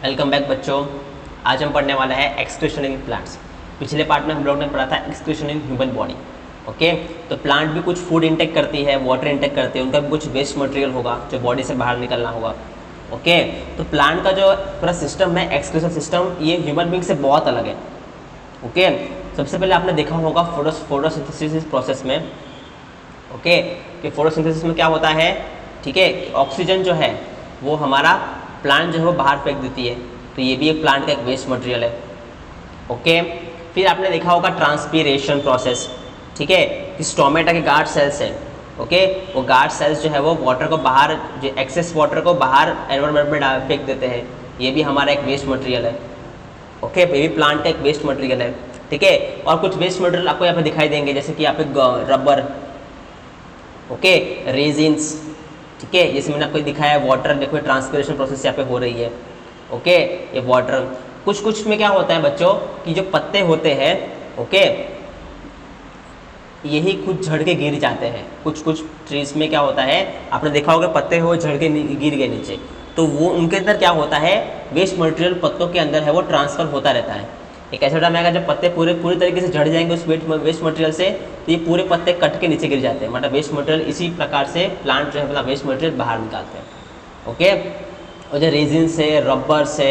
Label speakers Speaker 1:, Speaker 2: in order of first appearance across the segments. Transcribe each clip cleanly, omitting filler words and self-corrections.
Speaker 1: Welcome back बच्चों। आज हम पढ़ने वाला है एक्सक्रीशन इन प्लांट्स। पिछले पार्ट में हम लोग ने पढ़ा था excretion in human body. Okay, तो प्लांट भी कुछ फूड इंटेक करती है, वाटर इंटेक करती है, उनका भी कुछ वेस्ट मटेरियल होगा जो बॉडी से बाहर निकलना होगा। ओके, तो प्लांट का जो पूरा सिस्टम है एक्सक्रीशन सिस्टम, ये ह्यूमन बींग से बहुत अलग है। ओके, सबसे पहले आपने देखा होगा फोटोसिंथेसिस प्रोसेस में। ओके, कि फोटोसिंथेसिस में क्या होता है, ठीक है, ऑक्सीजन जो है वो हमारा प्लांट जो है वो बाहर फेंक देती है, तो ये भी एक प्लांट का एक वेस्ट मटेरियल है। ओके, फिर आपने देखा होगा ट्रांसपीरेशन प्रोसेस, ठीक है, कि स्टोमेटा के गार्ड सेल्स है। ओके, वो गार्ड सेल्स जो है वो वाटर को बाहर, जो एक्सेस वाटर को बाहर एनवायरनमेंट में फेंक देते हैं, ये भी हमारा एक वेस्ट मटेरियल है। ओके, ये भी प्लांट का एक वेस्ट मटेरियल है, ठीक है। और कुछ वेस्ट मटेरियल आपको यहाँ पे दिखाई देंगे, जैसे कि यहाँ पे रबर, ओके, रेजिन्स, ठीक है, जैसे मैंने आपको दिखाया वाटर, देखो ट्रांसपिरेशन प्रोसेस यहाँ पे हो रही है। ओके, ये वाटर, कुछ में क्या होता है बच्चों कि जो पत्ते होते हैं, ओके, यही कुछ झड़ के गिर जाते हैं। कुछ ट्रीज में क्या होता है, आपने देखा होगा पत्ते हो झड़ के गिर गए नीचे, तो वो उनके अंदर क्या होता है, वेस्ट मटेरियल पत्तों के अंदर है वो ट्रांसफर होता रहता है। एक ऐसा टाइम आएगा जब पत्ते पूरी तरीके से झड़ जाएंगे उस वेस्ट मटेरियल से, तो ये पूरे पत्ते कट के नीचे गिर जाते हैं। मतलब वेस्ट मटेरियल इसी प्रकार से प्लांट जो है अपना वेस्ट मटेरियल बाहर निकालते हैं। ओके, और जो रेजिन से, रबर से,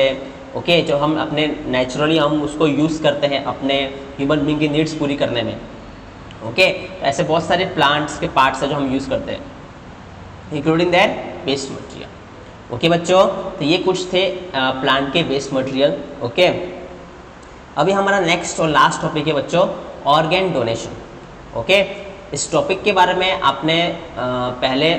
Speaker 1: ओके, जो हम अपने नेचुरली हम उसको यूज़ करते हैं अपने ह्यूमन बींग की नीड्स पूरी करने में। ओके, तो ऐसे बहुत सारे प्लांट्स के पार्ट्स हैं जो हम यूज़ करते हैं, including that waste material. Okay बच्चों, तो ये कुछ थे प्लांट के वेस्ट मटेरियल। ओके, अभी हमारा नेक्स्ट और लास्ट टॉपिक है बच्चों, ऑर्गेन डोनेशन। ओके, इस टॉपिक के बारे में आपने पहले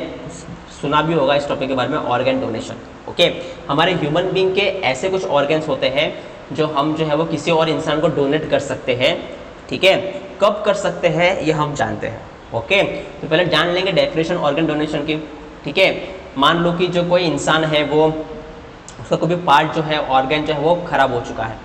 Speaker 1: सुना भी होगा, इस टॉपिक के बारे में, ऑर्गेन डोनेशन। ओके, हमारे ह्यूमन बींग के ऐसे कुछ ऑर्गेन्स होते हैं जो हम जो है वो किसी और इंसान को डोनेट कर सकते हैं, ठीक है। कब कर सकते हैं ये हम जानते हैं। ओके, तो पहले जान लेंगे डेफिनेशन ऑर्गेन डोनेशन की, ठीक है। मान लो कि जो कोई इंसान है वो, उसका कोई भी पार्ट जो है, ऑर्गेन जो है वो खराब हो चुका है,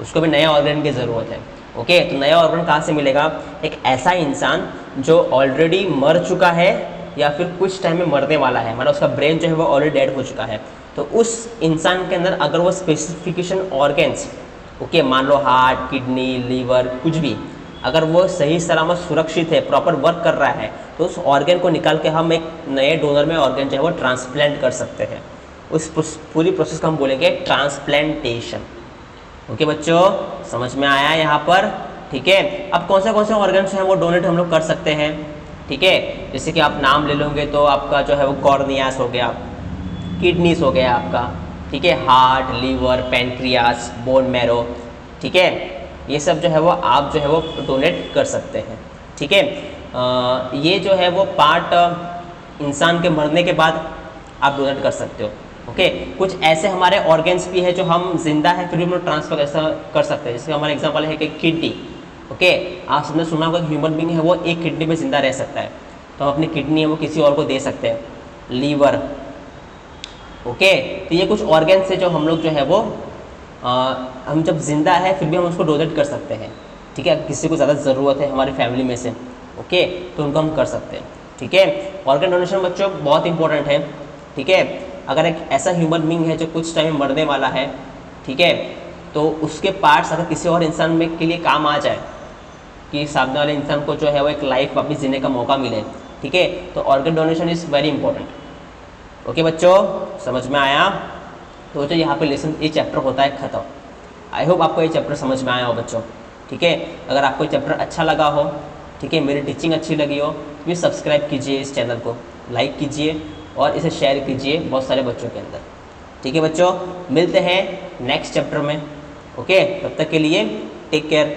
Speaker 1: उसको भी नया ऑर्गन की ज़रूरत है। ओके, तो नया ऑर्गन कहाँ से मिलेगा, एक ऐसा इंसान जो ऑलरेडी मर चुका है या फिर कुछ टाइम में मरने वाला है, मतलब उसका ब्रेन जो है वो ऑलरेडी डेड हो चुका है, तो उस इंसान के अंदर अगर वो स्पेसिफिकेशन ऑर्गन्स, ओके, मान लो हार्ट, किडनी, लीवर, कुछ भी, अगर वो सही सलामत सुरक्षित है, प्रॉपर वर्क कर रहा है, तो उस ऑर्गन को निकाल के हम एक नए डोनर में ऑर्गन जो है वो ट्रांसप्लांट कर सकते हैं। उस पूरी प्रोसेस को हम बोलेंगे ट्रांसप्लांटेशन। ओके बच्चों, समझ में आया यहाँ पर, ठीक है। अब कौन से ऑर्गन्स हैं वो डोनेट हम लोग कर सकते हैं, ठीक है। जैसे कि आप नाम ले लोगे तो आपका जो है वो कॉर्नियास हो गया, किडनीस हो गया आपका, ठीक है, heart, liver, pancreas, bone marrow, ठीक है, ये सब जो है वो आप जो है वो डोनेट कर सकते हैं, ठीक है। ये जो है वो पार्ट इंसान के मरने के बाद आप डोनेट कर सकते हो। ओके, कुछ ऐसे हमारे ऑर्गन्स भी है जो हम जिंदा है फिर भी हम लोग ट्रांसफर ऐसा कर सकते हैं। जैसे हमारा एग्जांपल है कि किडनी। ओके, आप सबने सुना होगा ह्यूमन बींग है वो एक किडनी में जिंदा रह सकता है, तो हम अपनी किडनी है वो किसी और को दे सकते हैं। लीवर, ओके, तो ये कुछ ऑर्गन्स है जो हम लोग जो है वो हम जब जिंदा है फिर भी हम उसको डोनेट कर सकते हैं, ठीक है। किसी को ज़्यादा ज़रूरत है हमारी फैमिली में से, ओके, तो उनको हम कर सकते हैं, ठीक है। ऑर्गन डोनेशन बच्चों बहुत इंपॉर्टेंट है, ठीक है। अगर एक ऐसा ह्यूमन बींग है जो कुछ टाइम में मरने वाला है, ठीक है, तो उसके पार्ट्स अगर किसी और इंसान में के लिए काम आ जाए, कि सामने वाले इंसान को जो है वो एक लाइफ वापस जीने का मौका मिले, ठीक है, तो organ donation is very important. Okay बच्चों, समझ में आया। तो बच्चों यहाँ पे लेसन, ये चैप्टर होता है ख़त्म। आई होप आपको ये चैप्टर समझ में आया हो बच्चों, ठीक है। अगर आपको ये चैप्टर अच्छा लगा हो, ठीक है, मेरी टीचिंग अच्छी लगी हो, तो प्लीज़ सब्सक्राइब कीजिए इस चैनल को, लाइक कीजिए और इसे शेयर कीजिए बहुत सारे बच्चों के अंदर, ठीक है बच्चों। मिलते हैं नेक्स्ट चैप्टर में। ओके, तब तक के लिए टेक केयर।